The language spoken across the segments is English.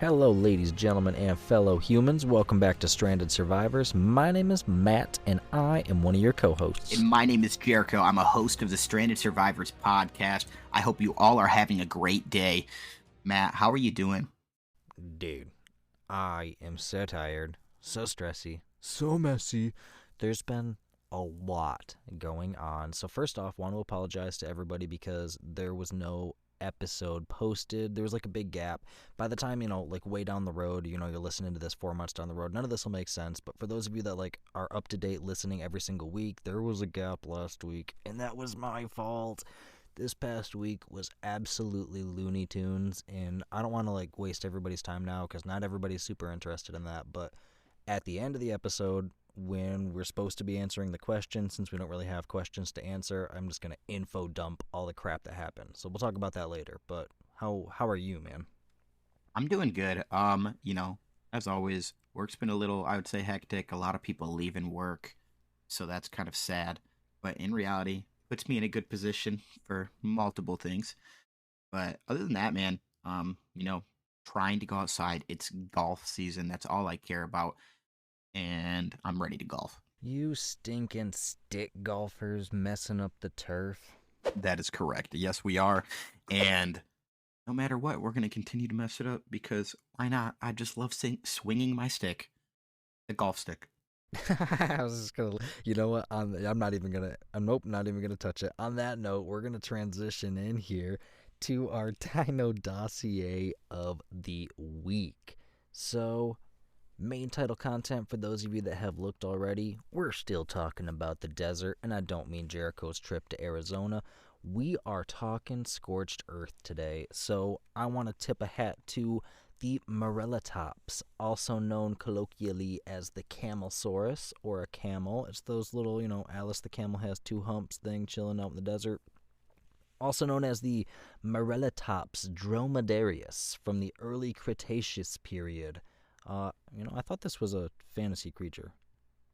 Hello, ladies, gentlemen, and fellow humans. Welcome back to Stranded Survivors. My name is Matt, and I am one of your co-hosts. And my name is Jericho. I'm a host of the Stranded Survivors podcast. I hope you all are having a great day. Matt, how are you doing? Dude, I am so tired, so stressy, so messy. There's been a lot going on. So first off, want to apologize to everybody because there was no episode posted. There was like a big gap. By the time, like way down the road, you're listening to this 4 months down the road, none of this will make sense. But for those of you that like are up to date listening every single week, there was a gap last week, and that was my fault. This past week was absolutely Looney Tunes, and I don't want to like waste everybody's time now because not everybody's super interested in that. But at the end of the episode, when we're supposed to be answering the question, since we don't really have questions to answer, I'm just going to info dump all the crap that happened. So we'll talk about that later. But how are you, man? I'm doing good. As always, work's been a little, I would say, hectic. A lot of people leaving work, so that's kind of sad. But in reality, puts me in a good position for multiple things. But other than that, man, trying to go outside. It's golf season. That's all I care about. And I'm ready to golf. You stinking stick golfers messing up the turf. That is correct. Yes, we are. And no matter what, we're going to continue to mess it up because why not? I just love swinging my stick, the golf stick. I was just gonna, you know what? I'm not even gonna touch it. On that note, we're gonna transition in here to our Dino dossier of the week. So, main title content for those of you that have looked already, we're still talking about the desert, and I don't mean Jericho's trip to Arizona. We are talking scorched earth today, so I want to tip a hat to the Morellatops, also known colloquially as the Camelsaurus, or a camel. It's those little, Alice the camel has two humps thing chilling out in the desert. Also known as the Morellatops dromedarius from the early Cretaceous period. I thought this was a fantasy creature.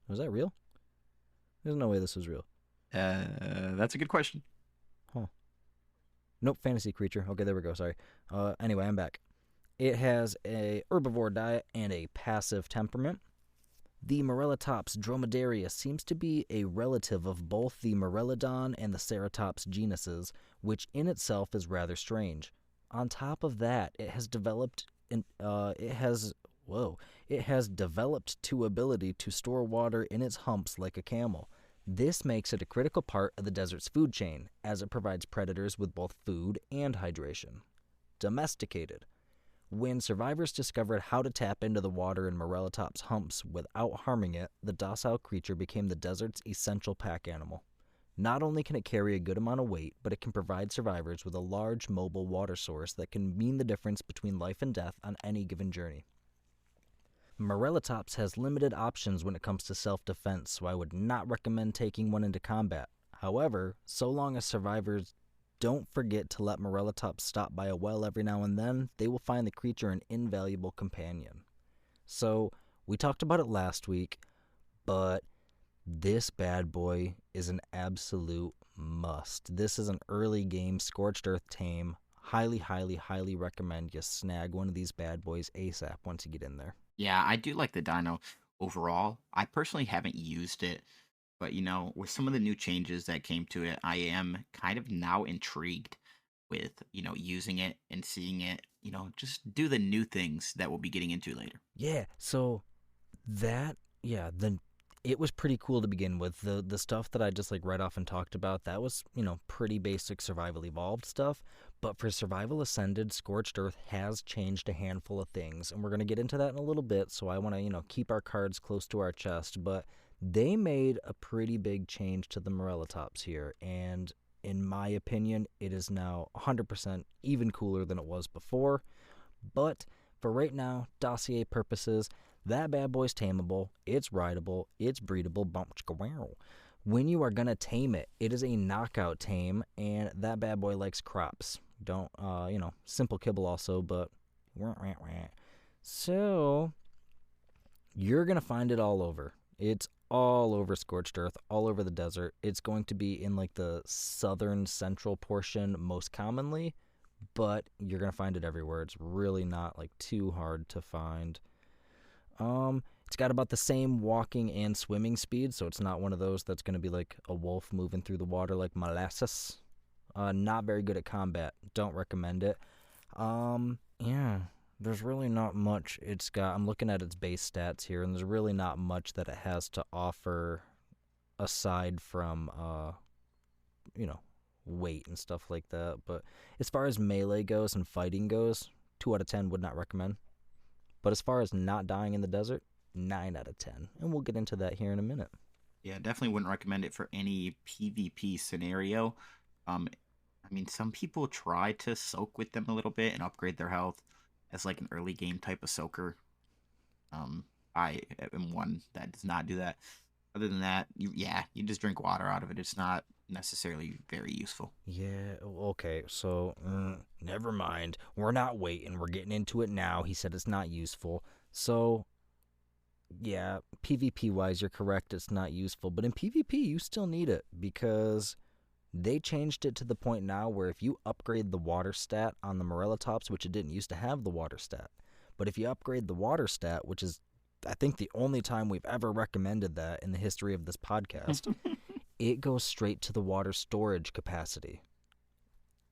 Was that real? There's no way this was real. That's a good question. Huh. Nope, fantasy creature. Okay, there we go. Sorry. Anyway, I'm back. It has a herbivore diet and a passive temperament. The Morellatops dromedarius seems to be a relative of both the Morellodon and the Ceratops genuses, which in itself is rather strange. On top of that, it has developed to ability to store water in its humps like a camel. This makes it a critical part of the desert's food chain, as it provides predators with both food and hydration. Domesticated. When survivors discovered how to tap into the water in Morellatops' humps without harming it, the docile creature became the desert's essential pack animal. Not only can it carry a good amount of weight, but it can provide survivors with a large mobile water source that can mean the difference between life and death on any given journey. Morellatops has limited options when it comes to self-defense, so I would not recommend taking one into combat. However, so long as survivors don't forget to let Morellatops stop by a well every now and then, they will find the creature an invaluable companion. So, we talked about it last week, but this bad boy is an absolute must. This is an early game Scorched Earth tame. Highly, highly, highly recommend you snag one of these bad boys ASAP once you get in there. Yeah, I do like the dino overall. I personally haven't used it, but with some of the new changes that came to it, I am kind of now intrigued with, using it and seeing it, just do the new things that we'll be getting into later. Yeah, so it was pretty cool to begin with. The stuff that I just like right off and talked about, that was, pretty basic survival evolved stuff. But for Survival Ascended, Scorched Earth has changed a handful of things, and we're going to get into that in a little bit, so I want to, keep our cards close to our chest. But they made a pretty big change to the Morellatops here, and in my opinion, it is now 100% even cooler than it was before. But for right now, dossier purposes, that bad boy's tameable, it's rideable, it's breedable, when you are going to tame it, it is a knockout tame, and that bad boy likes crops. Don't, simple kibble also, but so you're going to find it all over. It's all over Scorched Earth, all over the desert. It's going to be in like the southern central portion most commonly, but you're going to find it everywhere. It's really not like too hard to find. It's got about the same walking and swimming speed, so it's not one of those that's going to be like a wolf moving through the water like molasses. Not very good at combat. Don't recommend it. Yeah, there's really not much it's got. I'm looking at its base stats here, and there's really not much that it has to offer aside from, weight and stuff like that. But as far as melee goes and fighting goes, 2 out of 10 would not recommend. But as far as not dying in the desert, 9 out of 10. And we'll get into that here in a minute. Yeah, definitely wouldn't recommend it for any PvP scenario. Some people try to soak with them a little bit and upgrade their health as like an early game type of soaker. I am one that does not do that. Other than that, you just drink water out of it. It's not necessarily very useful. Yeah, okay, so never mind. We're not waiting. We're getting into it now. He said it's not useful. So, yeah, PvP-wise, you're correct. It's not useful. But in PvP, you still need it because they changed it to the point now where if you upgrade the water stat on the Morellatops, which it didn't used to have the water stat, but if you upgrade the water stat, which is, I think, the only time we've ever recommended that in the history of this podcast, it goes straight to the water storage capacity.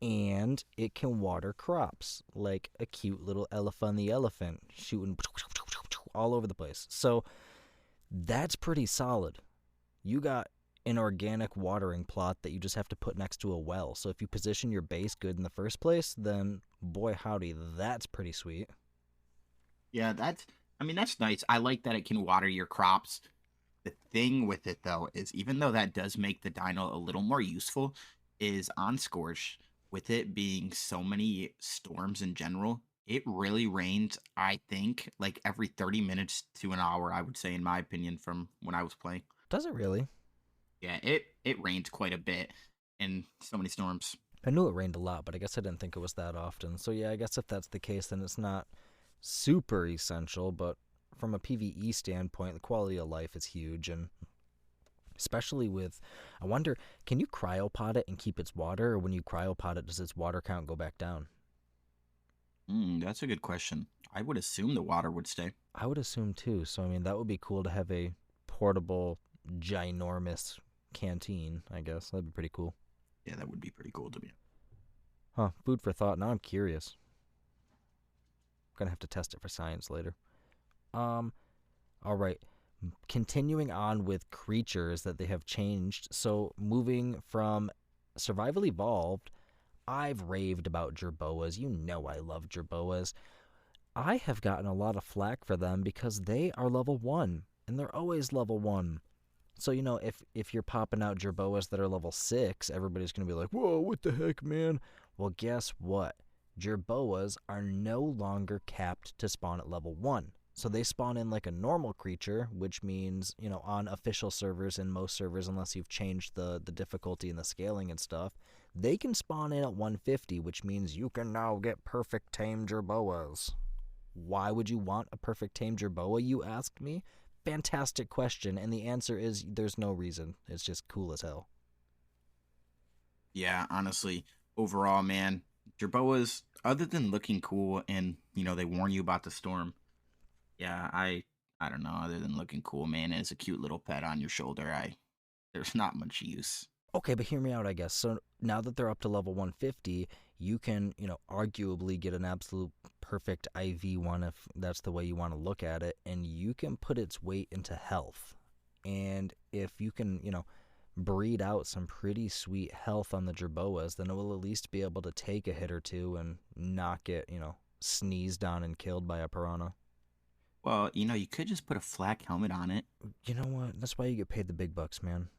And it can water crops like a cute little elephant the elephant shooting all over the place. So that's pretty solid. You got an organic watering plot that you just have to put next to a well. So if you position your base good in the first place, then boy howdy, that's pretty sweet. Yeah, that's nice. I like that it can water your crops. The thing with it, though, is even though that does make the dino a little more useful, is on Scourge, with it being so many storms in general, it really rains, I think, like every 30 minutes to an hour, I would say, in my opinion, from when I was playing. Does it really? Yeah, it rained quite a bit in so many storms. I knew it rained a lot, but I guess I didn't think it was that often. So yeah, I guess if that's the case, then it's not super essential, but from a PvE standpoint, the quality of life is huge, and especially with, I wonder, can you cryopod it and keep its water, or when you cryopod it, does its water count go back down? That's a good question. I would assume the water would stay. I would assume too, so I mean, that would be cool to have a portable, ginormous canteen, I guess. That'd be pretty cool. Yeah, that would be pretty cool to me. Huh, food for thought. Now I'm curious. I'm gonna have to test it for science later. All right. Continuing on with creatures that they have changed. So moving from Survival Evolved, I've raved about jerboas. You know I love jerboas. I have gotten a lot of flack for them because they are level 1, and they're always level 1. So, if you're popping out jerboas that are level 6, everybody's going to be like, whoa, what the heck, man? Well, guess what? Jerboas are no longer capped to spawn at level 1. So they spawn in like a normal creature, which means, on official servers and most servers, unless you've changed the difficulty and the scaling and stuff, they can spawn in at 150, which means you can now get perfect tame jerboas. Why would you want a perfect tame jerboa, you asked me? Fantastic question, and the answer is there's no reason. It's just cool as hell. Yeah, honestly, overall, man, jerboas, other than looking cool and, they warn you about the storm, yeah, I don't know, other than looking cool, man, as a cute little pet on your shoulder, there's not much use. Okay, but hear me out, I guess. So now that they're up to level 150, you can, arguably get an absolute perfect IV one if that's the way you want to look at it, and you can put its weight into health. And if you can, breed out some pretty sweet health on the jerboas, then it will at least be able to take a hit or two and not get, sneezed on and killed by a piranha. Well, you could just put a flak helmet on it. You know what? That's why you get paid the big bucks, man.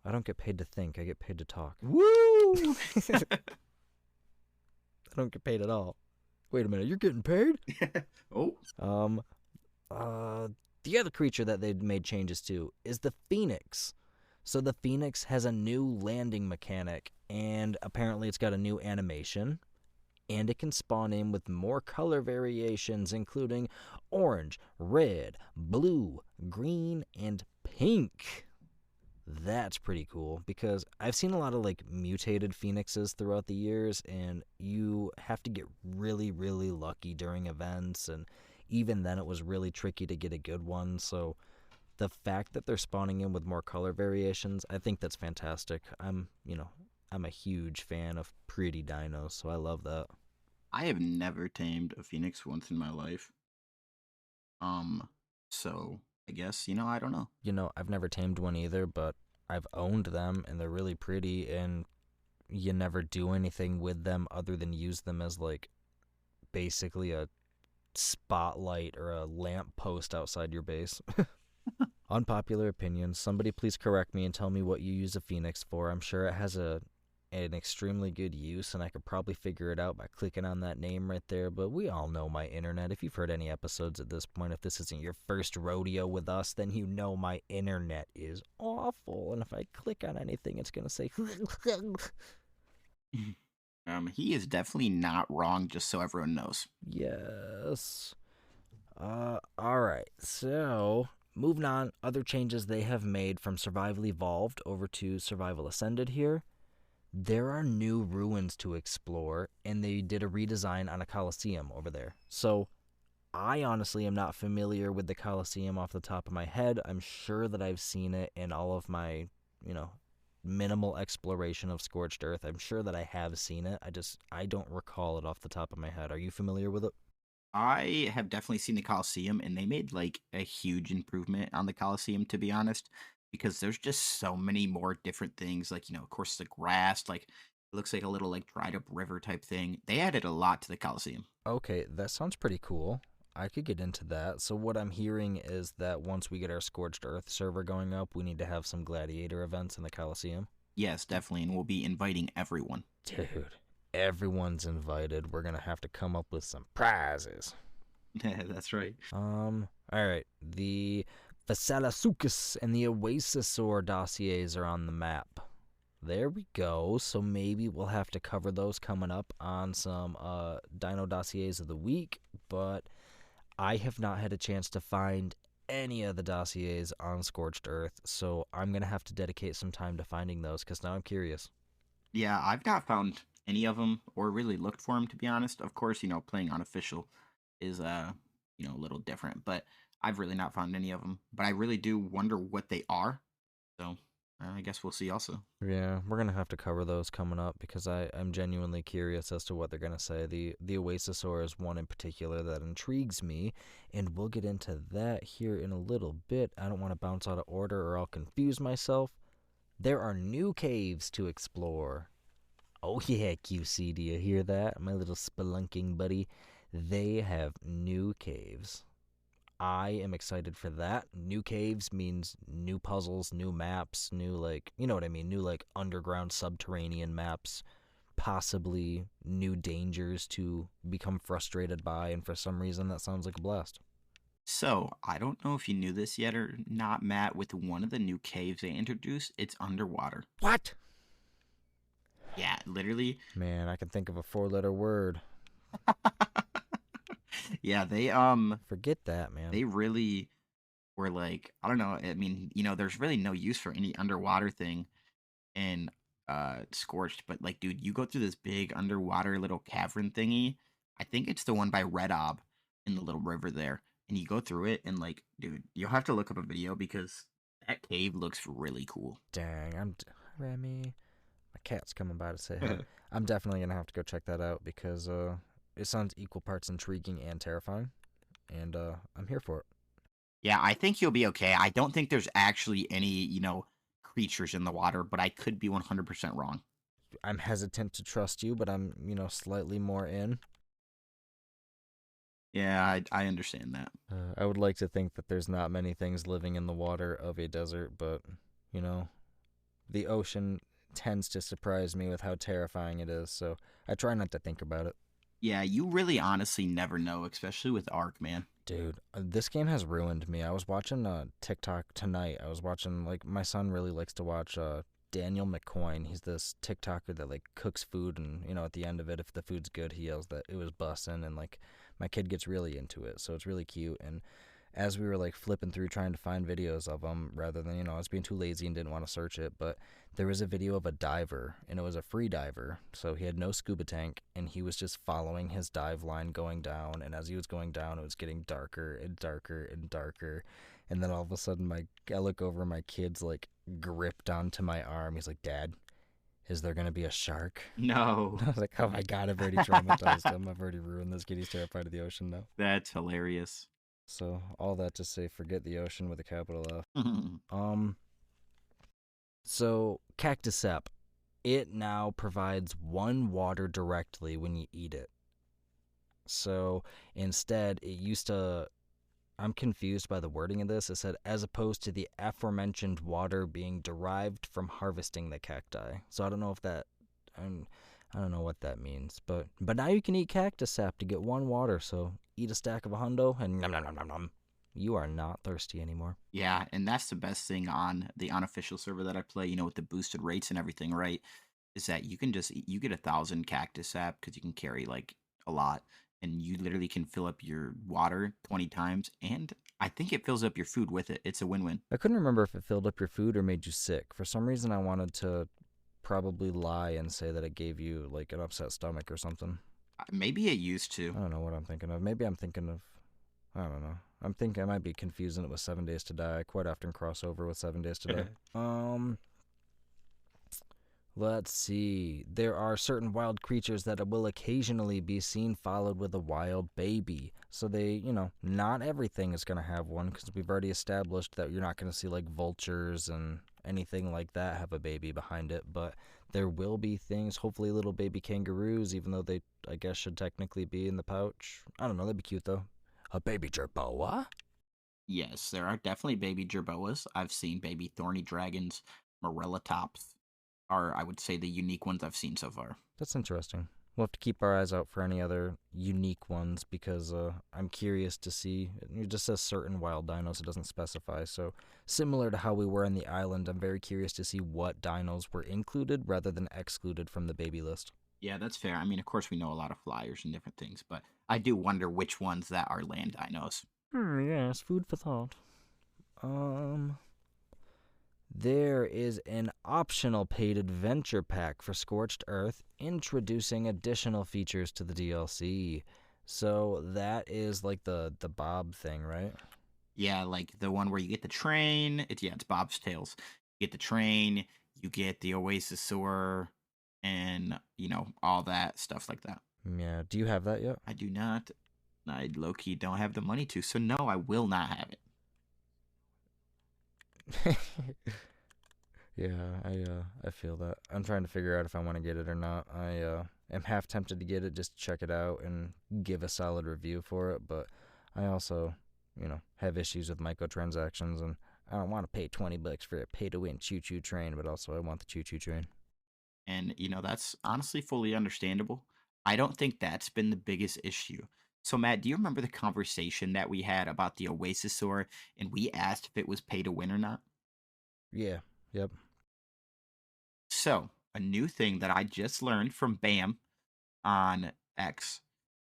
I don't get paid to think. I get paid to talk. Woo! I don't get paid at all. Wait a minute. You're getting paid? Oh. The other creature that they've made changes to is the Phoenix. So the Phoenix has a new landing mechanic, and apparently it's got a new animation. And it can spawn in with more color variations, including orange, red, blue, green, and pink. That's pretty cool because I've seen a lot of like mutated phoenixes throughout the years, and you have to get really, really lucky during events, and even then it was really tricky to get a good one. So the fact that they're spawning in with more color variations, I think that's fantastic. I'm a huge fan of pretty dinos, so I love that. I have never tamed a phoenix once in my life. Um, so I guess, I don't know. I've never tamed one either, but I've owned them and they're really pretty, and you never do anything with them other than use them as like basically a spotlight or a lamp post outside your base. Unpopular opinion. Somebody please correct me and tell me what you use a phoenix for. I'm sure it has an extremely good use, and I could probably figure it out by clicking on that name right there, but we all know my internet. If you've heard any episodes at this point, if this isn't your first rodeo with us, then you know my internet is awful, and if I click on anything, it's going to say... He is definitely not wrong, just so everyone knows. Yes. Alright, so... moving on, other changes they have made from Survival Evolved over to Survival Ascended here. There are new ruins to explore, and they did a redesign on a Colosseum over there. So, I honestly am not familiar with the Colosseum off the top of my head. I'm sure that I've seen it in all of my, minimal exploration of Scorched Earth. I'm sure that I have seen it. I don't recall it off the top of my head. Are you familiar with it? I have definitely seen the Coliseum, and they made like a huge improvement on the Coliseum, to be honest, because there's just so many more different things. Like, of course, the grass, like, it looks like a little like dried up river type thing. They added a lot to the Coliseum. Okay, that sounds pretty cool. I could get into that. So what I'm hearing is that once we get our Scorched Earth server going up, we need to have some gladiator events in the Coliseum. Yes, definitely, and we'll be inviting everyone. Dude, everyone's invited. We're gonna have to come up with some prizes. That's right. Alright. The Phasalasuchus and the Oasisaur dossiers are on the map. There we go. So maybe we'll have to cover those coming up on some Dino Dossiers of the Week, but I have not had a chance to find any of the dossiers on Scorched Earth, so I'm going to have to dedicate some time to finding those, because now I'm curious. Yeah, I've not found any of them or really looked for them, to be honest. Of course, playing unofficial is, a little different, but I've really not found any of them. But I really do wonder what they are, so I guess we'll see also. Yeah, we're going to have to cover those coming up, because I'm genuinely curious as to what they're going to say. The Oasisaur is one in particular that intrigues me, and we'll get into that here in a little bit. I don't want to bounce out of order or I'll confuse myself. There are new caves to explore. Oh yeah, QC, do you hear that? My little spelunking buddy. They have new caves. I am excited for that. New caves means new puzzles, new maps, new, like, you know what I mean? New, like, underground subterranean maps. Possibly new dangers to become frustrated by, and for some reason that sounds like a blast. So, I don't know if you knew this yet or not, Matt, with one of the new caves they introduced, it's underwater. What? Yeah, literally. Man, I can think of a 4-letter word. Yeah, they Forget that, man. they really were like, I don't know, I mean, there's really no use for any underwater thing in Scorched, but like, dude, you go through this big underwater little cavern thingy. I think it's the one by Red Ob in the little river there. And you go through it, and like, dude, you'll have to look up a video because that cave looks really cool. Dang, Remy. My cat's coming by to say hi. I'm definitely gonna have to go check that out, because it sounds equal parts intriguing and terrifying, and I'm here for it. Yeah, I think you'll be okay. I don't think there's actually any, creatures in the water, but I could be 100% wrong. I'm hesitant to trust you, but I'm, slightly more in. Yeah, I understand that. I would like to think that there's not many things living in the water of a desert, but, the ocean tends to surprise me with how terrifying it is, so I try not to think about it. Yeah, you really honestly never know, especially with Ark, man. Dude, this game has ruined me. I was watching TikTok tonight. I was watching, like, my son really likes to watch Daniel McCoyne. He's this TikToker that, like, cooks food, and, at the end of it, if the food's good, he yells that it was bussin', and, like, my kid gets really into it, so it's really cute. And as we were like flipping through trying to find videos of them, rather than, I was being too lazy and didn't want to search it, but there was a video of a diver, and it was a free diver, so he had no scuba tank, and he was just following his dive line going down, and as he was going down, it was getting darker and darker and darker, and then all of a sudden I look over, my kid's like gripped onto my arm. He's like, "Dad, is there going to be a shark?" No. I was like, "Oh my God, I've already traumatized him. I've already ruined this kid. He's terrified of the ocean now." That's hilarious. So all that to say, forget the ocean with a capital F. So cactus sap, it now provides 1 water directly when you eat it. So instead, it used to. I'm confused by the wording of this. It said, as opposed to the aforementioned water being derived from harvesting the cacti. So I don't know if that. I don't know what that means, but now you can eat cactus sap to get 1 water. So eat a stack of a hundo and nom nom nom nom nom. You are not thirsty anymore. Yeah, and that's the best thing on the unofficial server that I play, with the boosted rates and everything, right? Is that you get 1,000 cactus sap because you can carry like a lot, and you literally can fill up your water 20 times, and I think it fills up your food with it. It's a win-win. I couldn't remember if it filled up your food or made you sick. For some reason, I wanted to probably lie and say that it gave you like an upset stomach or something. Maybe it used to. I don't know what I'm thinking of. Maybe I'm thinking of, I don't know. I'm thinking I might be confusing it with 7 Days to Die. I quite often cross over with 7 Days to Die. Let's see. There are certain wild creatures that will occasionally be seen followed with a wild baby. So they, not everything is going to have one, because we've already established that you're not going to see like vultures and anything like that have a baby behind it. But there will be things, hopefully little baby kangaroos, even though they, I guess, should technically be in the pouch. I don't know. That'd be cute though. A baby jerboa? Yes, there are definitely baby jerboas. I've seen baby thorny dragons, morella tops are, I would say, the unique ones I've seen so far. That's interesting. We'll have to keep our eyes out for any other unique ones, because I'm curious to see. It just says certain wild dinos. It doesn't specify. So similar to how we were on the island, I'm very curious to see what dinos were included rather than excluded from the baby list. Yeah, that's fair. I mean, of course, we know a lot of flyers and different things, but I do wonder which ones that are land dinos. Yes, food for thought. There is an optional paid adventure pack for Scorched Earth, introducing additional features to the DLC. So that is like the Bob thing, right? Yeah, like the one where you get the train. It's Bob's Tales. You get the train, you get the Oasisaur, and all that stuff like that. Yeah. Do you have that yet? I do not. I low-key don't have the money to, so no, I will not have it. Yeah, I feel that. I'm trying to figure out if I want to get it or not. I am half tempted to get it just to check it out and give a solid review for it, but I also, have issues with microtransactions, and I don't want to pay $20 for a pay-to-win choo-choo train, but also I want the choo-choo train. And that's honestly fully understandable. I don't think that's been the biggest issue. So, Matt, do you remember the conversation that we had about the Oasisaur, and we asked if it was pay to win or not? Yeah, yep. So, a new thing that I just learned from Bam on X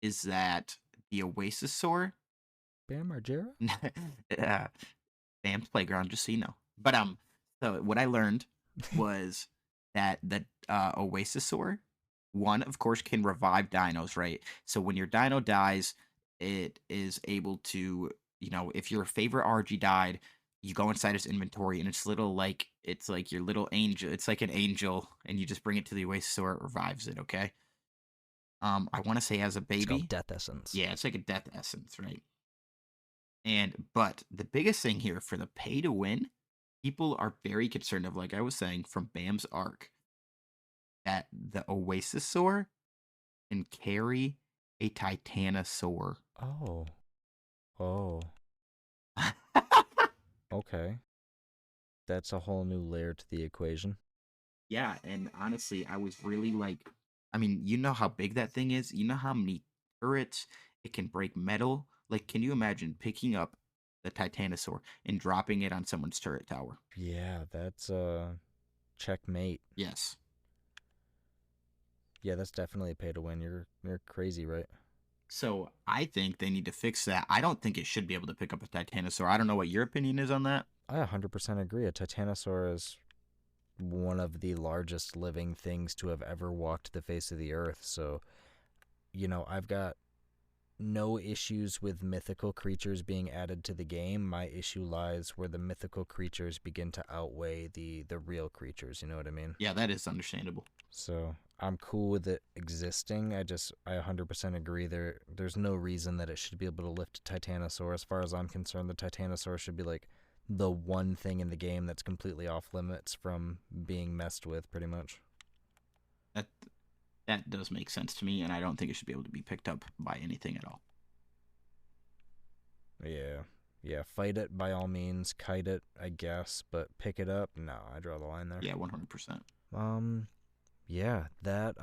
is that the Oasisaur... Bam Margera? Bam's Playground, just so you know. But, so what I learned was that the Oasisaur, one, of course, can revive dinos, right? So when your dino dies, it is able to, if your favorite RG died, you go inside its inventory, and it's like your little angel. It's like an angel, and you just bring it to the Oasisaur, it revives it, okay? I want to say as a baby. It's called Death Essence. Yeah, it's like a Death Essence, right? But the biggest thing here for the pay to win, people are very concerned of, like I was saying, from Bam's Ark, that the Oasisaur can carry a Titanosaur. Oh. Okay. That's a whole new layer to the equation. Yeah, and honestly, I was really I mean, you know how big that thing is? You know how many turrets it can break metal? Like, can you imagine picking up the Titanosaur and dropping it on someone's turret tower? Yeah, that's checkmate. Yes. Yeah, that's definitely a pay to win. You're crazy, right? So I think they need to fix that. I don't think it should be able to pick up a titanosaur. I don't know what your opinion is on that. I 100% agree. A titanosaur is one of the largest living things to have ever walked the face of the earth. So, I've got no issues with mythical creatures being added to the game. My issue lies where the mythical creatures begin to outweigh the real creatures. You know what I mean? Yeah, that is understandable. So I'm cool with it existing. I 100% agree. There's no reason that it should be able to lift a Titanosaur. As far as I'm concerned, the Titanosaur should be like the one thing in the game that's completely off limits from being messed with, pretty much. That that does make sense to me, and I don't think it should be able to be picked up by anything at all. Yeah. Yeah, fight it by all means, kite it, I guess, but pick it up? No, I draw the line there. Yeah, 100%. Um, yeah, that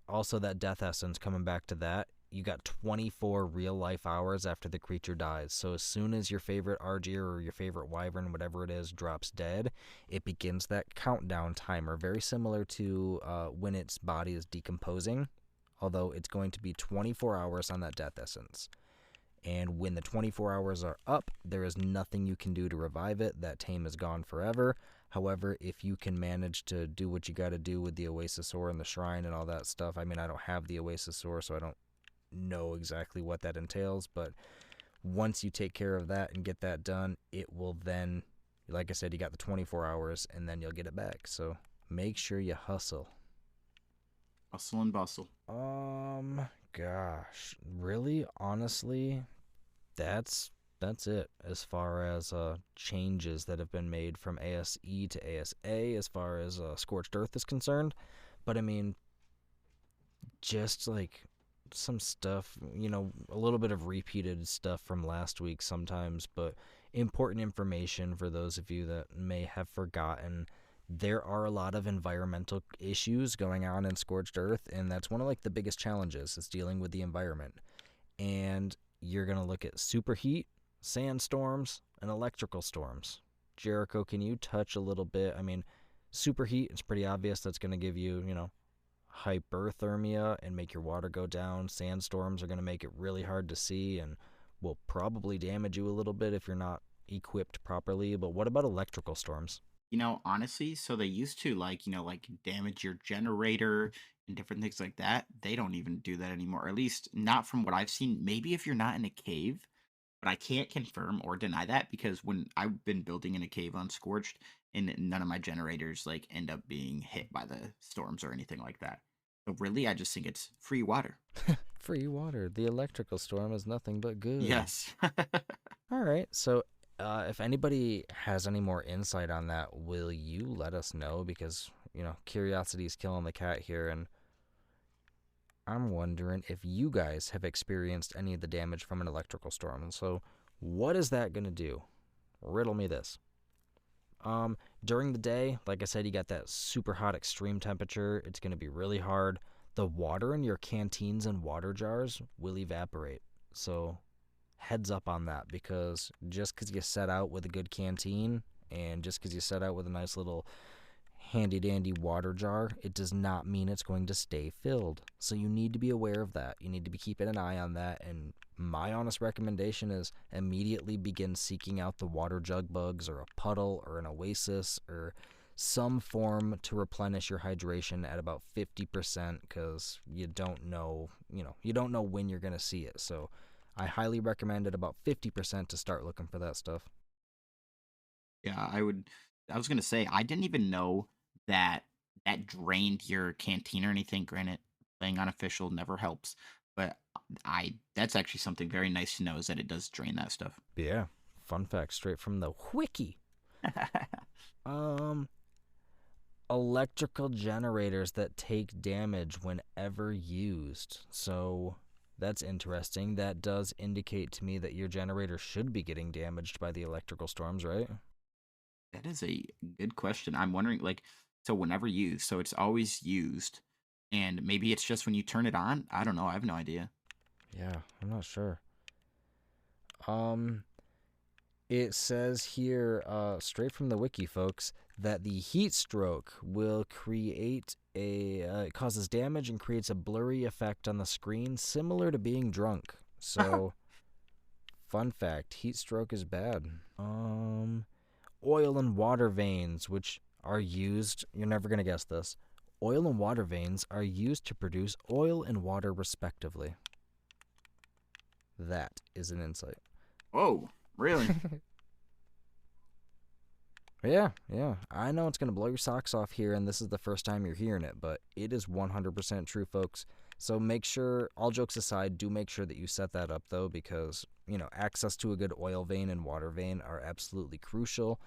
also that death essence, coming back to that, you got 24 real life hours after the creature dies. So as soon as your favorite Argier or your favorite Wyvern, whatever it is, drops dead, it begins that countdown timer, very similar to when its body is decomposing, although it's going to be 24 hours on that death essence. And when the 24 hours are up, there is nothing you can do to revive it. That tame is gone forever. However, if you can manage to do what you got to do with the Oasisaur and the shrine and all that stuff, I mean, I don't have the Oasisaur, so I don't know exactly what that entails, but once you take care of that and get that done, it will then, like I said, you got the 24 hours, and then you'll get it back. So make sure you hustle. Hustle and bustle. Gosh, really, honestly, that's it as far as changes that have been made from ASE to ASA as far as Scorched Earth is concerned. But I mean, just like some stuff, a little bit of repeated stuff from last week sometimes, but important information for those of you that may have forgotten. There are a lot of environmental issues going on in Scorched Earth, and that's one of like the biggest challenges is dealing with the environment. And you're going to look at superheat, sandstorms, and electrical storms. Jericho, can you touch a little bit? I mean, superheat, it's pretty obvious that's going to give you, hyperthermia and make your water go down. Sandstorms are going to make it really hard to see and will probably damage you a little bit if you're not equipped properly. But what about electrical storms? Honestly, so they used to like damage your generator and different things like that. They don't even do that anymore, or at least not from what I've seen. Maybe if you're not in a cave, but I can't confirm or deny that because when I've been building in a cave on Scorched, and none of my generators like end up being hit by the storms or anything like that. So really, I just think it's free water. Free water. The electrical storm is nothing but good. Yes. All right. So if anybody has any more insight on that, will you let us know? Because, curiosity is killing the cat here, and I'm wondering if you guys have experienced any of the damage from an electrical storm. And so, what is that going to do? Riddle me this. During the day, like I said, you got that super hot extreme temperature. It's going to be really hard. The water in your canteens and water jars will evaporate. So heads up on that, because just because you set out with a good canteen and just because you set out with a nice little handy dandy water jar, it does not mean it's going to stay filled. So you need to be aware of that. You need to be keeping an eye on that. And my honest recommendation is immediately begin seeking out the water jug bugs or a puddle or an oasis or some form to replenish your hydration at about 50%, because you don't know when you're going to see it. So I highly recommend at about 50% to start looking for that stuff. Yeah, I was gonna say I didn't even know that that drained your canteen or anything. Granted, playing unofficial never helps, but I that's actually something very nice to know is that it does drain that stuff. Yeah, fun fact straight from the wiki. Um, Electrical generators that take damage whenever used. So that's interesting. That does indicate to me that your generator should be getting damaged by the electrical storms, right? That is a good question. I'm wondering, like, so whenever used, so it's always used, and maybe it's just when you turn it on. I don't know. I have no idea. Yeah, I'm not sure. Um, it says here, straight from the wiki, folks, that the heat stroke will create it causes damage and creates a blurry effect on the screen, similar to being drunk. So, fun fact: heat stroke is bad. Oil and water veins, which are used. You're never gonna guess this. Oil and water veins are used to produce oil and water, respectively. That is an insight. Whoa, really? Yeah. I know it's going to blow your socks off here, and this is the first time you're hearing it, but it is 100% true, folks. So make sure, all jokes aside, do make sure that you set that up, though, because, access to a good oil vein and water vein are absolutely crucial.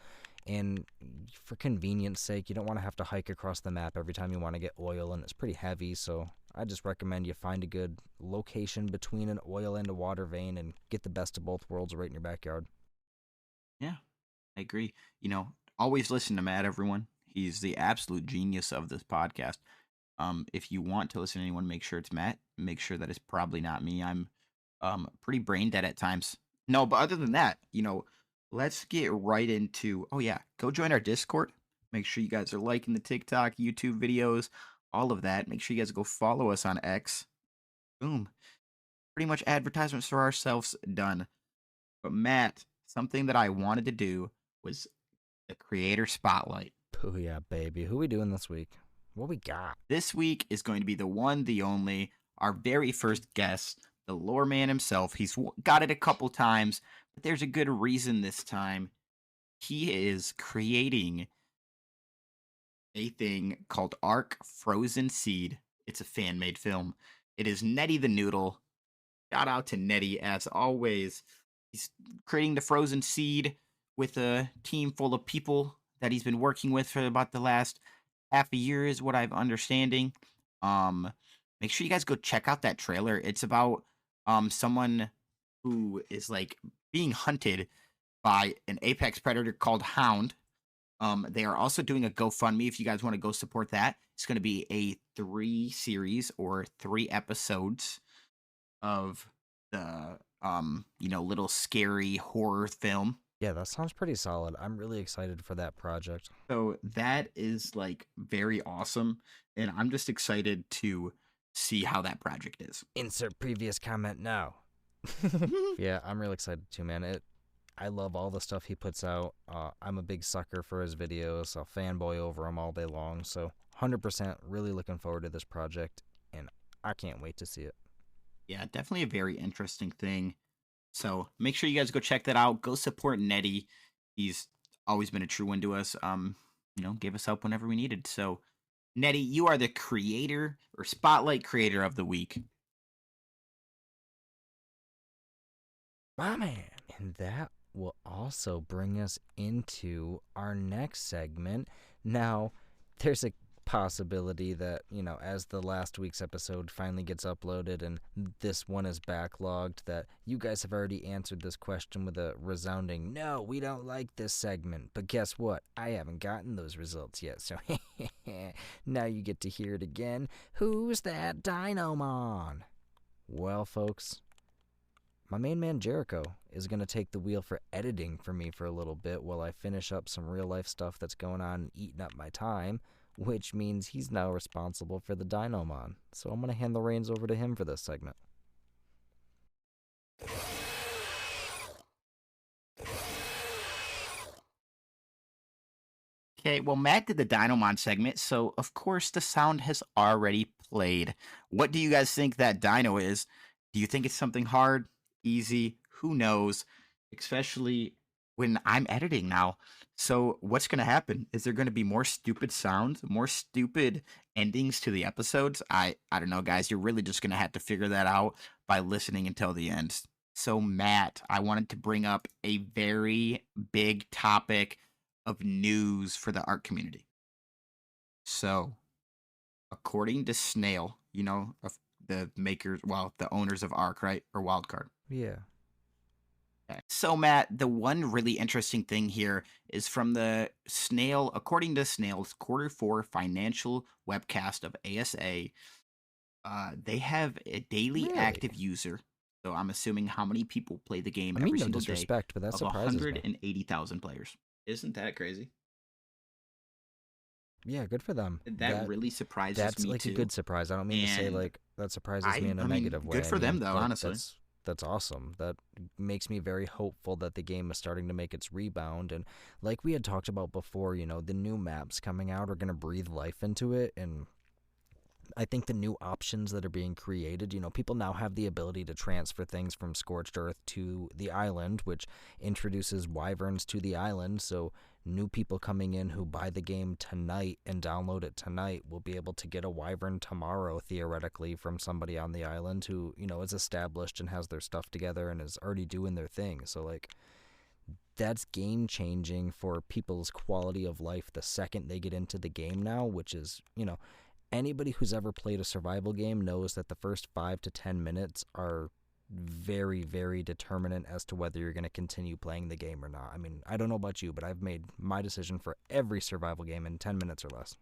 And for convenience sake, you don't want to have to hike across the map every time you want to get oil, and it's pretty heavy, so I just recommend you find a good location between an oil and a water vein and get the best of both worlds right in your backyard. Yeah, I agree. Always listen to Matt, everyone. He's the absolute genius of this podcast. If you want to listen to anyone, make sure it's Matt. Make sure that it's probably not me. I'm pretty brain dead at times. No, but other than that, let's get right into, go join our Discord. Make sure you guys are liking the TikTok, YouTube videos, all of that. Make sure you guys go follow us on X. Boom. Pretty much advertisements for ourselves done. But Matt, something that I wanted to do was the creator spotlight. Oh yeah, baby. Who we doing this week? What we got? This week is going to be the one, the only, our very first guest, the lore man himself. He's got it a couple times, but there's a good reason this time. He is creating a thing called Ark Frozen Seed. It's a fan-made film. It is Netty the Noodle. Shout out to Netty, as always. He's creating the Frozen Seed with a team full of people that he's been working with for about the last half a year, is what I'm understanding. Make sure you guys go check out that trailer. It's about someone who is like being hunted by an apex predator called Hound. They are also doing a GoFundMe if you guys want to go support that. It's going to be a 3 series or 3 episodes of the little scary horror film. Yeah, that sounds pretty solid. I'm really excited for that project. So that is like very awesome, and I'm just excited to see how that project is. Insert previous comment now. Yeah, I'm really excited too, man. I love all the stuff he puts out. I'm a big sucker for his videos. I'll fanboy over him all day long. So 100% really looking forward to this project, and I can't wait to see it. Yeah, definitely a very interesting thing. So make sure you guys go check that out. Go support Netty. He's always been a true one to us. Gave us help whenever we needed. So Netty, you are the creator or spotlight creator of the week. My man. And that will also bring us into our next segment. Now, there's a possibility that, as the last week's episode finally gets uploaded and this one is backlogged, that you guys have already answered this question with a resounding, no, we don't like this segment. But guess what? I haven't gotten those results yet, so now you get to hear it again. Who's that Dinomon? Well, folks, my main man Jericho is going to take the wheel for editing for me for a little bit while I finish up some real life stuff that's going on and eating up my time, which means he's now responsible for the Dinomon. So I'm going to hand the reins over to him for this segment. Okay, well, Matt did the Dinomon segment, so of course the sound has already played. What do you guys think that dino is? Do you think it's something hard, easy? Who knows? Especially when I'm editing now. So what's going to happen? Is there going to be more stupid sounds, more stupid endings to the episodes? I don't know, guys. You're really just going to have to figure that out by listening until the end. So, Matt, I wanted to bring up a very big topic of news for the Ark community. So, according to Snail, of the makers, the owners of Ark, right? Or Wildcard. Yeah. Okay. So, Matt, the one really interesting thing here is from the Snail, according to Snail's Q4 financial webcast of ASA, they have a daily active user. So I'm assuming how many people play the game every single day. But that of surprises me. 180,000 players. Isn't that crazy? Yeah, good for them. That really surprises That's me like a too. good surprise. I don't mean to say And like that surprises me I in a I mean, negative way. good I for them mean though, like honestly. that's awesome. That makes me very hopeful that the game is starting to make its rebound. And like we had talked about before, the new maps coming out are going to breathe life into it. And I think the new options that are being created, people now have the ability to transfer things from Scorched Earth to the island, which introduces wyverns to the island. So new people coming in who buy the game tonight and download it tonight will be able to get a wyvern tomorrow, theoretically, from somebody on the island who, is established and has their stuff together and is already doing their thing. So, like, that's game changing for people's quality of life the second they get into the game now, which is, anybody who's ever played a survival game knows that the first 5 to 10 minutes are very, very determinant as to whether you're going to continue playing the game or not. I mean, I don't know about you, but I've made my decision for every survival game in 10 minutes or less.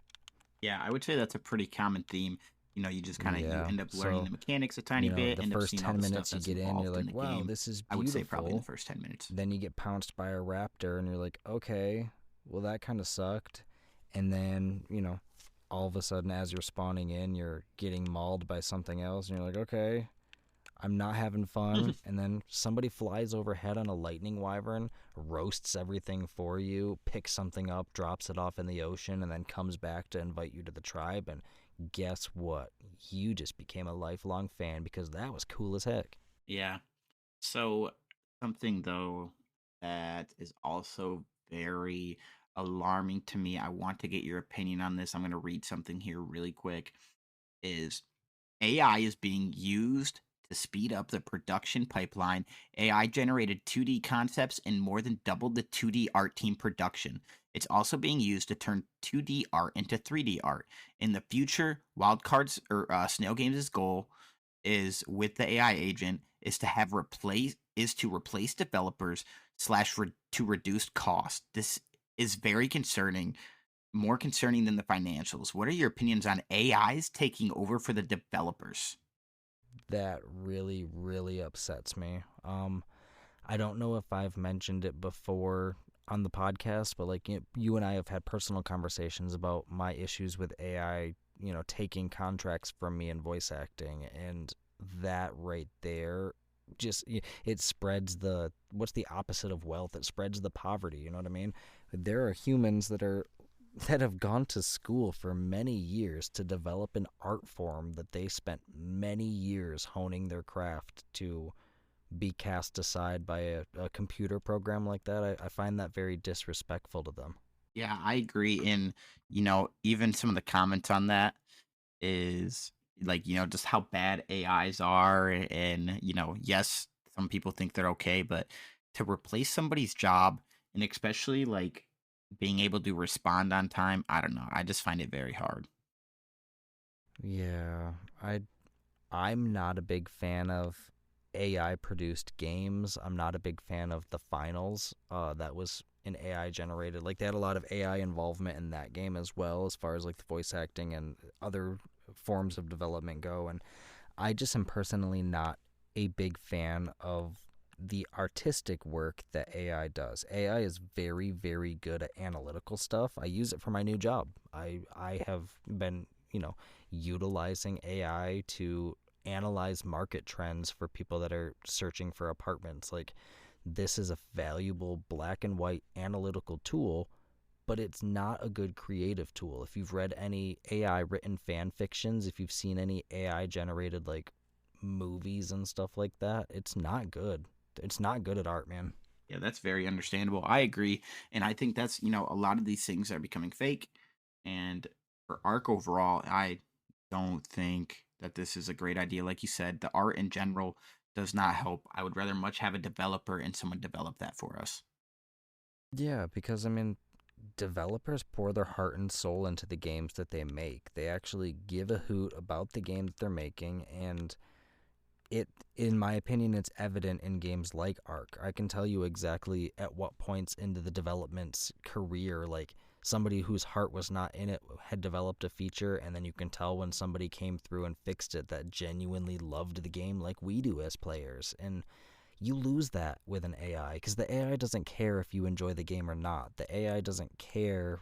Yeah, I would say that's a pretty common theme. You just kind of you Yeah. end up learning So, the mechanics a tiny bit, the end up first seeing all 10 the stuff minutes you that's get in, you're involved in like, the wow, game. this is I would say probably in the beautiful. first 10 minutes. Then you get pounced by a raptor, and you're like, okay, well, that kind of sucked. And then, all of a sudden, as you're spawning in, you're getting mauled by something else, and you're like, okay, I'm not having fun. And then somebody flies overhead on a lightning wyvern, roasts everything for you, picks something up, drops it off in the ocean, and then comes back to invite you to the tribe. And guess what? You just became a lifelong fan because that was cool as heck. Yeah. So something though that is also very alarming to me. I want to get your opinion on this. I'm going to read something here really quick. Is AI is being used to speed up the production pipeline. AI generated 2D concepts and more than doubled the 2D art team production. It's also being used to turn 2D art into 3D art. In the future, Wildcards or Snail Games' goal is with the AI agent is to have replace developers to reduce cost. This is very concerning, more concerning than the financials. What are your opinions on AIs taking over for the developers? That really, really upsets me. I don't know if I've mentioned it before on the podcast, but like you and I have had personal conversations about my issues with AI, taking contracts from me in voice acting, and that right there just it spreads the what's the opposite of wealth? It spreads the poverty, you know what I mean? There are humans that have gone to school for many years to develop an art form that they spent many years honing their craft to be cast aside by a computer program like that. I find that very disrespectful to them. Yeah, I agree. And, even some of the comments on that is like, just how bad AIs are. And, yes, some people think they're okay, but to replace somebody's job and especially like being able to respond on time, I don't know. I just find it very hard. Yeah, I'm not a big fan of AI produced games. I'm not a big fan of the finals. That was an AI generated. Like they had a lot of AI involvement in that game as well, as far as like the voice acting and other forms of development go. And I just am personally not a big fan of the artistic work that AI does. AI is very, very good at analytical stuff. I use it for my new job. I have been, utilizing AI to analyze market trends for people that are searching for apartments. Like this is a valuable black and white analytical tool, but it's not a good creative tool. If you've read any AI written fan fictions, if you've seen any AI generated like movies and stuff like that, it's not good. It's not good at art, man. Yeah, that's very understandable. I agree. And I think that's, a lot of these things are becoming fake. And for Arc overall, I don't think that this is a great idea. Like you said, the art in general does not help. I would rather much have a developer and someone develop that for us. Yeah, because I mean, developers pour their heart and soul into the games that they make. They actually give a hoot about the game that they're making, and it in my opinion it's evident in games like Ark. I can tell you exactly at what points into the development's career like somebody whose heart was not in it had developed a feature, and then you can tell when somebody came through and fixed it that genuinely loved the game like we do as players. And you lose that with an AI because the AI doesn't care if you enjoy the game or not. The AI doesn't care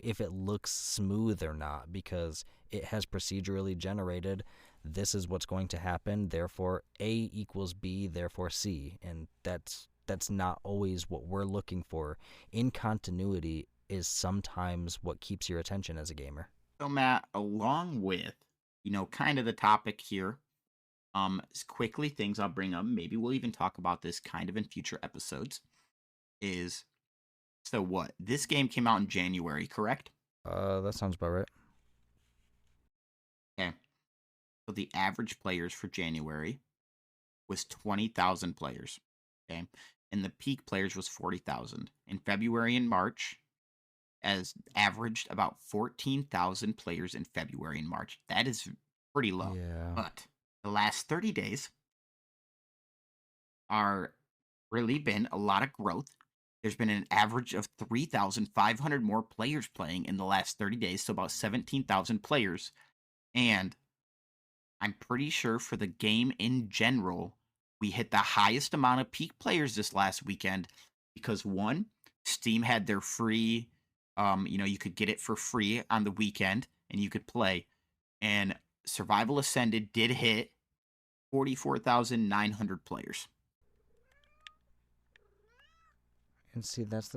if it looks smooth or not, because it has procedurally generated, this is what's going to happen, therefore A equals B, therefore C. And that's not always what we're looking for. In continuity is sometimes what keeps your attention as a gamer. So Matt, along with, kind of the topic here, quickly things I'll bring up, maybe we'll even talk about this kind of in future episodes, is, so what? This game came out in January, correct? That sounds about right. Okay. So the average players for January was 20,000 players. Okay. And the peak players was 40,000. In February and March, as averaged about 14,000 players in February and March. That is pretty low. Yeah. But the last 30 days are really been a lot of growth. There's been an average of 3,500 more players playing in the last 30 days, so about 17,000 players. And I'm pretty sure for the game in general, we hit the highest amount of peak players this last weekend because, one, Steam had their free, you could get it for free on the weekend and you could play. And Survival Ascended did hit 44,900 players. And see, that's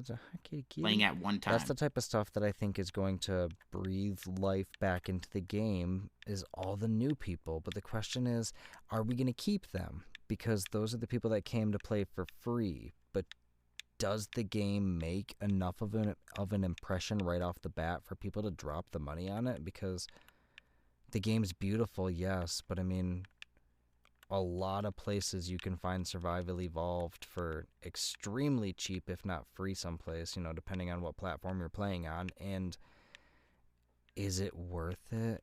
playing at one time. That's the type of stuff that I think is going to breathe life back into the game, is all the new people. But the question is, are we going to keep them? Because those are the people that came to play for free. But does the game make enough of an impression right off the bat for people to drop the money on it? Because the game's beautiful, yes, but I mean, a lot of places you can find Survival Evolved for extremely cheap, if not free someplace, depending on what platform you're playing on. And is it worth it?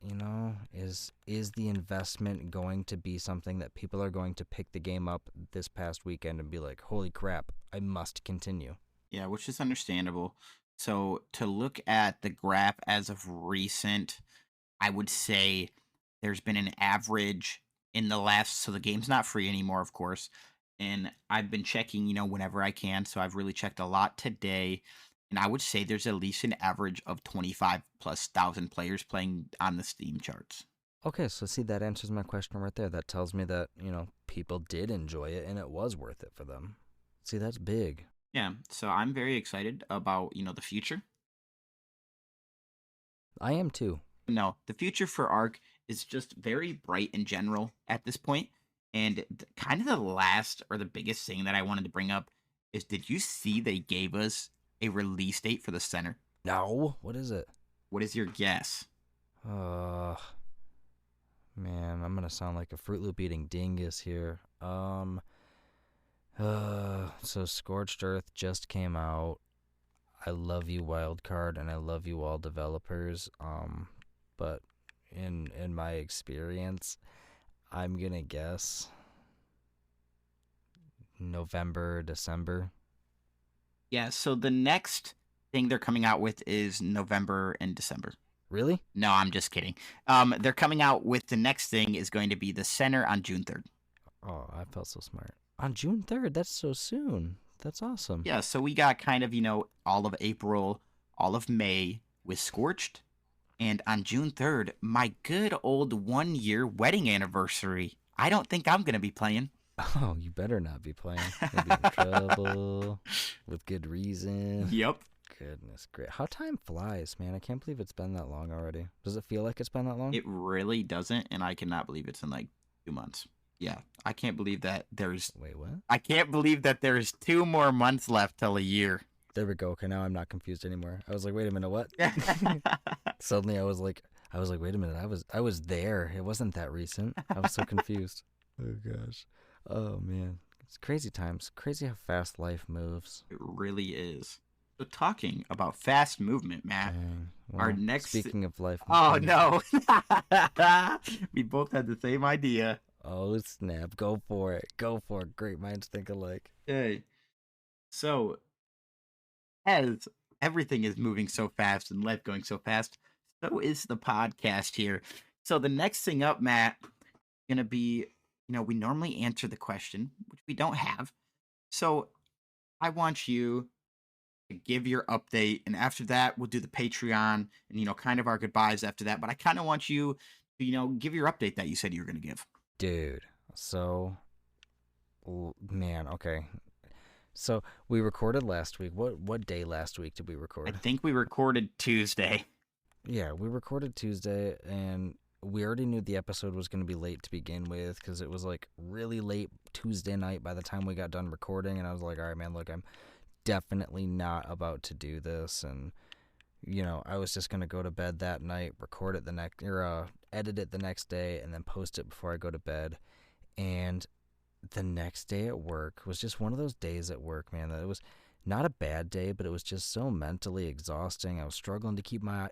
Is the investment going to be something that people are going to pick the game up this past weekend and be like, holy crap, I must continue? Yeah, which is understandable. So to look at the graph as of recent, I would say there's been an average in the last, so the game's not free anymore, of course, and I've been checking, whenever I can, so I've really checked a lot today, and I would say there's at least an average of 25,000+ players playing on the Steam charts. Okay, so see, that answers my question right there. That tells me that, people did enjoy it and it was worth it for them. See, that's big. Yeah, so I'm very excited about, the future. I am too. No, the future for Ark is just very bright in general at this point. And kind of the last or the biggest thing that I wanted to bring up is, did you see they gave us a release date for the center? No, what is it? What is your guess? Man, I'm gonna sound like a Fruit Loop eating dingus here. So Scorched Earth just came out. I love you, Wildcard, and I love you, all developers. But in my experience, I'm gonna guess November, December. Yeah, so the next thing they're coming out with is November and December. Really? No, I'm just kidding. They're coming out with the next thing is going to be the center on June 3rd. Oh, I felt so smart. On June 3rd? That's so soon. That's awesome. Yeah, so we got kind of, all of April, all of May with Scorched. And on June 3rd, my good old 1-year wedding anniversary. I don't think I'm going to be playing. Oh, you better not be playing. You'll be in trouble with good reason. Yep. Goodness great. How time flies, man. I can't believe it's been that long already. Does it feel like it's been that long? It really doesn't, and I cannot believe it's in like 2 months. Yeah, I can't believe that there's... Wait, what? I can't believe that there's 2 more months left till a year. There we go. Okay, now I'm not confused anymore. I was like, wait a minute, what? Suddenly I was like, wait a minute. I was there. It wasn't that recent. I was so confused. Oh gosh. Oh man. It's crazy times. Crazy how fast life moves. It really is. So talking about fast movement, Matt. Well, our next... Speaking of life. Oh no. We both had the same idea. Oh snap. Go for it. Go for it. Great minds think alike. Hey. So, as everything is moving so fast and life going so fast, so is the podcast here. So the next thing up, Matt, going to be, we normally answer the question, which we don't have. So I want you to give your update, and after that we'll do the Patreon and kind of our goodbyes after that. But I kind of want you to give your update that you said you were going to give. Dude, so man, okay. So we recorded last week. What day last week did we I record? think we recorded Tuesday. Yeah, we recorded Tuesday, and we already knew the episode was going to be late to begin with because it was like really late Tuesday night by the time we got done recording, and I was like, all right, man, look, I'm definitely not about to do this, and I was just going to go to bed that night, record it the next, or edit it the next day, and then post it before I go to bed. And the next day at work was just one of those days at work, man, that it was not a bad day, but it was just so mentally exhausting. I was struggling to keep my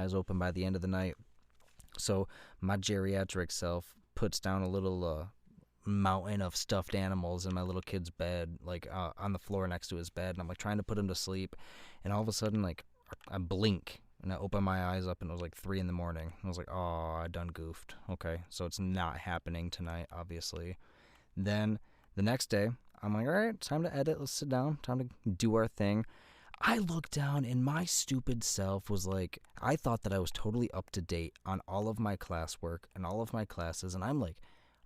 eyes open by the end of the night. So my geriatric self puts down a little mountain of stuffed animals in my little kid's bed, like on the floor next to his bed, and I'm like trying to put him to sleep, and all of a sudden, like, I blink and I open my eyes up, and it was like 3 a.m. I was like, oh, I done goofed. Okay, so it's not happening tonight, obviously. Then the next day, I'm like, all right, time to edit. Let's sit down. Time to do our thing. I looked down, and my stupid self was like, I thought that I was totally up to date on all of my classwork and all of my classes, and I'm like,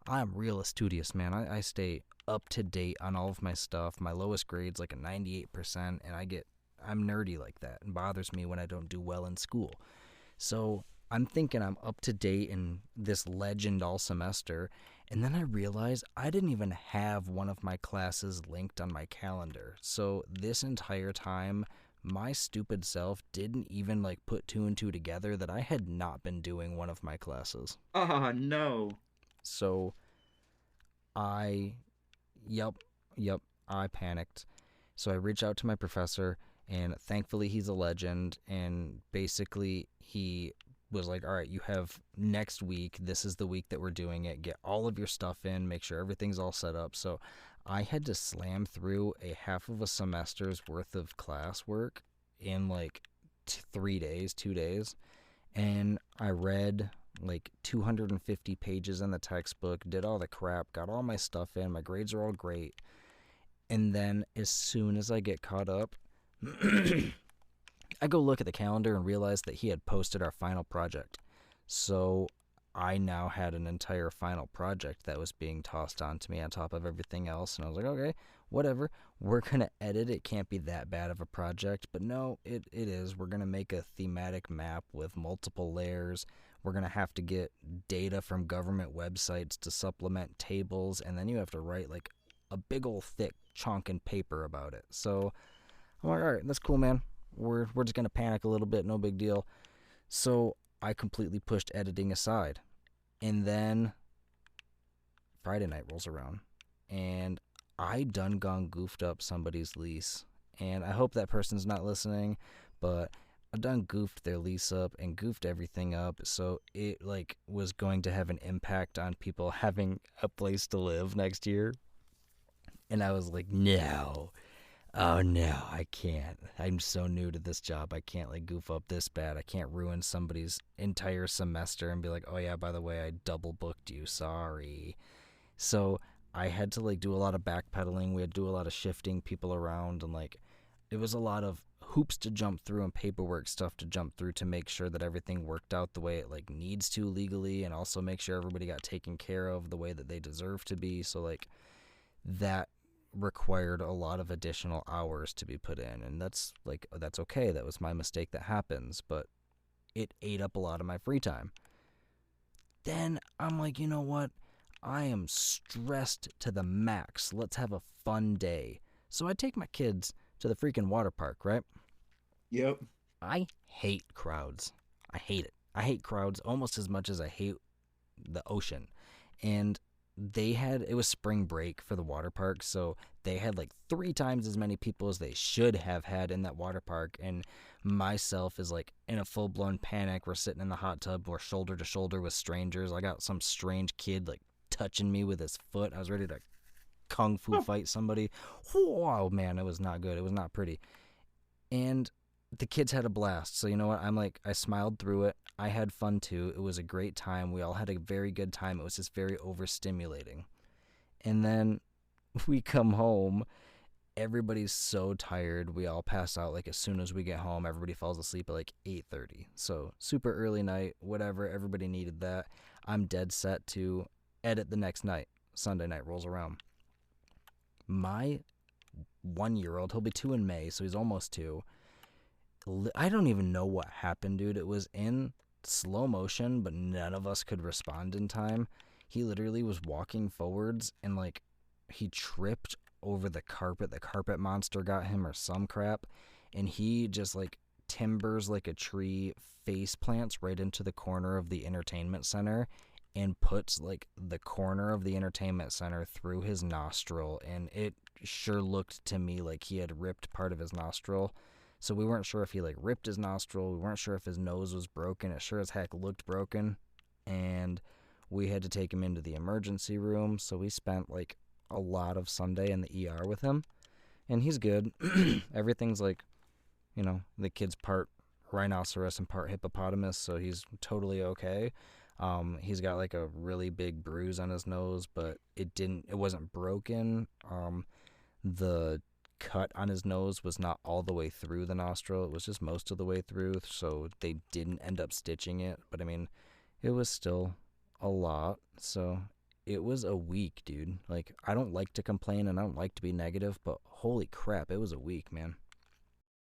I'm real studious, man. I stay up to date on all of my stuff. My lowest grade's like a 98%, and I'm nerdy like that, and bothers me when I don't do well in school. So I'm thinking I'm up to date in this legend all semester, and then I realized I didn't even have one of my classes linked on my calendar. So this entire time, my stupid self didn't even like put two and two together that I had not been doing one of my classes. Oh no. So I, yep, I panicked. So I reached out to my professor, and thankfully he's a legend, and basically he was like, all right, you have next week. This is the week that we're doing it. Get all of your stuff in, make sure everything's all set up. So I had to slam through a half of a semester's worth of classwork in like 3 days, 2 days. And I read like 250 pages in the textbook, did all the crap, got all my stuff in. My grades are all great. And then as soon as I get caught up, I go look at the calendar and realize that he had posted our final project. So I now had an entire final project that was being tossed onto me on top of everything else. And I was like, okay, whatever. We're going to edit. It can't be that bad of a project. But no, it is. We're going to make a thematic map with multiple layers. We're going to have to get data from government websites to supplement tables. And then you have to write like a big old thick chunk in paper about it. So I'm like, all right, that's cool, man. We're just going to panic a little bit. No big deal. So I completely pushed editing aside. And then Friday night rolls around, and I done gone goofed up somebody's lease. And I hope that person's not listening, but I done goofed their lease up and goofed everything up. So it like was going to have an impact on people having a place to live next year. And I was like, no. Oh no, I can't. I'm so new to this job. I can't like goof up this bad. I can't ruin somebody's entire semester and be like, oh yeah, by the way, I double booked you. Sorry. So I had to like do a lot of backpedaling. We had to do a lot of shifting people around, and like it was a lot of hoops to jump through and paperwork stuff to jump through to make sure that everything worked out the way it like needs to legally, and also make sure everybody got taken care of the way that they deserve to be. So like that required a lot of additional hours to be put in, and that's okay. That was my mistake. That happens, but it ate up a lot of my free time. Then I'm like, you know what, I am stressed to the max. Let's have a fun day. So I take my kids to the freaking water park, right? Yep. I hate crowds. I hate it. I hate crowds almost as much as I hate the ocean. And it was spring break for the water park, so they had like 3 times as many people as they should have had in that water park, and myself is like in a full-blown panic. We're sitting in the hot tub, we're shoulder to shoulder with strangers. I got some strange kid like touching me with his foot. I was ready to kung fu fight somebody. Oh man, it was not good. It was not pretty. And the kids had a blast. So you know what? I smiled through it. I had fun too. It was a great time. We all had a very good time. It was just very overstimulating. And then we come home, everybody's so tired. We all pass out like as soon as we get home. Everybody falls asleep at like 8:30. So super early night, whatever. Everybody needed that. I'm dead set to edit the next night. Sunday night rolls around. My 1-year-old, he'll be 2 in May, so he's almost 2. I don't even know what happened, dude. It was in slow motion, but none of us could respond in time. He literally was walking forwards and like he tripped over the carpet. The carpet monster got him or some crap, and he just like timbers like a tree, face plants right into the corner of the entertainment center and puts like the corner of the entertainment center through his nostril, and it sure looked to me like he had ripped part of his nostril. So we weren't sure if he like ripped his nostril. We weren't sure if his nose was broken. It sure as heck looked broken, and we had to take him into the emergency room. So we spent like a lot of Sunday in the ER with him, and he's good. Everything's like, the kid's part rhinoceros and part hippopotamus, so he's totally okay. He's got like a really big bruise on his nose, but it wasn't broken. The cut on his nose was not all the way through the nostril. It was just most of the way through, so they didn't end up stitching it. But I mean, it was still a lot. So it was a week, dude. Like, I don't like to complain and I don't like to be negative, but holy crap, it was a week, man.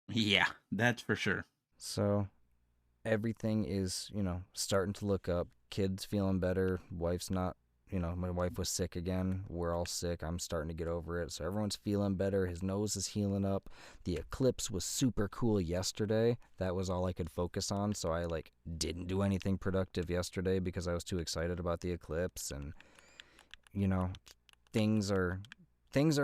Yeah, that's for sure. So everything is, starting to look up. Kids feeling better. Wife's not, my wife was sick again. We're all sick. I'm starting to get over it. So everyone's feeling better. His nose is healing up. The eclipse was super cool yesterday. That was all I could focus on. So I didn't do anything productive yesterday because I was too excited about the eclipse. And, things are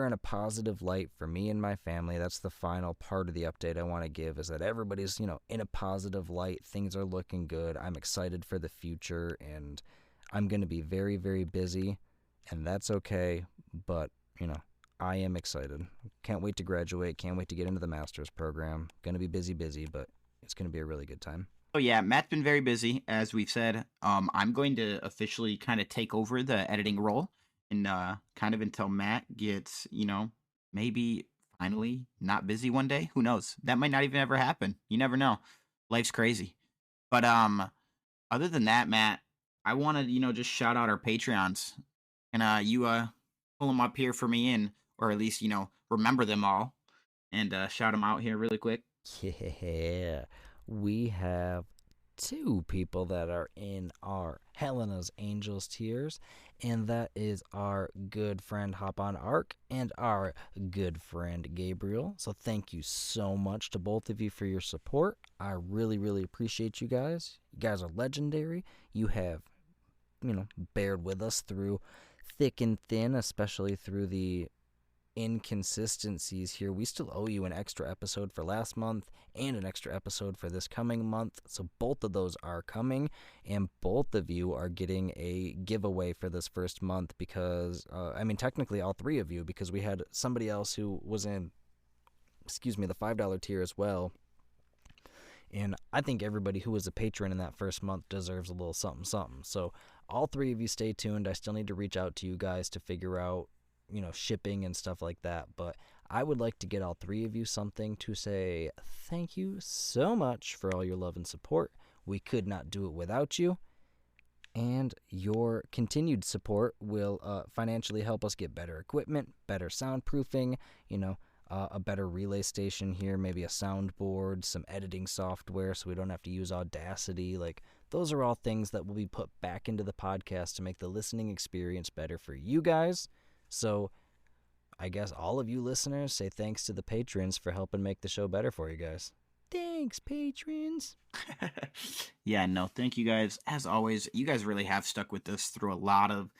in a positive light for me and my family. That's the final part of the update I want to give, is that everybody's, in a positive light. Things are looking good. I'm excited for the future, and I'm going to be very, very busy, and that's okay, but, I am excited. Can't wait to graduate. Can't wait to get into the master's program. Going to be busy, but it's going to be a really good time. Oh yeah, Matt's been very busy, as we've said. I'm going to officially kind of take over the editing role, and kind of until Matt gets, maybe finally not busy one day. Who knows? That might not even ever happen. You never know. Life's crazy. But other than that, Matt, I want to, just shout out our Patreons. And you pull them up here for me, or at least, remember them all, and shout them out here really quick. Yeah, we have 2 people that are in our Helena's Angels tiers, and that is our good friend Hop on Ark and our good friend Gabriel. So thank you so much to both of you for your support. I really, really appreciate you guys. You guys are legendary. You have, bared with us through thick and thin, especially through the inconsistencies here. We still owe you an extra episode for last month and an extra episode for this coming month, so both of those are coming, and both of you are getting a giveaway for this first month, because technically all 3 of you, because we had somebody else who was in the $5 tier as well, and I think everybody who was a patron in that first month deserves a little something. So all 3 of you stay tuned. I still need to reach out to you guys to figure out shipping and stuff like that, but I would like to get all 3 of you something to say thank you so much for all your love and support. We could not do it without you, and your continued support will financially help us get better equipment, better soundproofing, a better relay station here, maybe a soundboard, some editing software so we don't have to use Audacity. Those are all things that will be put back into the podcast to make the listening experience better for you guys. So I guess all of you listeners say thanks to the patrons for helping make the show better for you guys. Thanks, patrons. Yeah, no, thank you guys. As always, you guys really have stuck with us through a lot of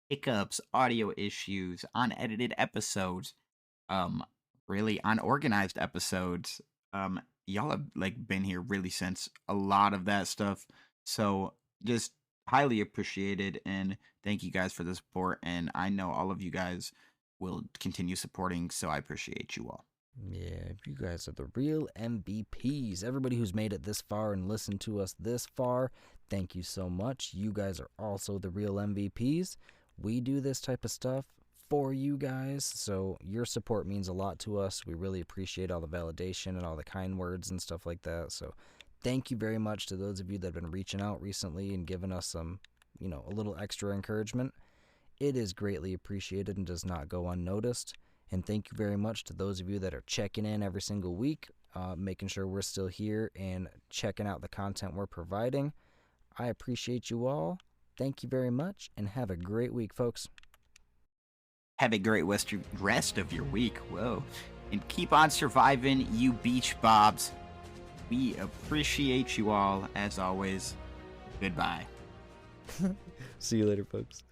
hiccups, audio issues, unedited episodes, really unorganized episodes. Y'all have been here really since a lot of that stuff. So just highly appreciated, and thank you guys for the support, and I know all of you guys will continue supporting, so I appreciate you all. Yeah, you guys are the real MVPs. Everybody who's made it this far and listened to us this far, thank you so much. You guys are also the real MVPs. We do this type of stuff for you guys. So your support means a lot to us. We really appreciate all the validation and all the kind words and stuff like that. So thank you very much to those of you that have been reaching out recently and giving us some, a little extra encouragement. It is greatly appreciated and does not go unnoticed. And thank you very much to those of you that are checking in every single week, making sure we're still here and checking out the content we're providing. I appreciate you all. Thank you very much, and have a great week, folks. Have a great rest of your week. Whoa. And keep on surviving, you beach bobs. We appreciate you all, as always. Goodbye. See you later, folks.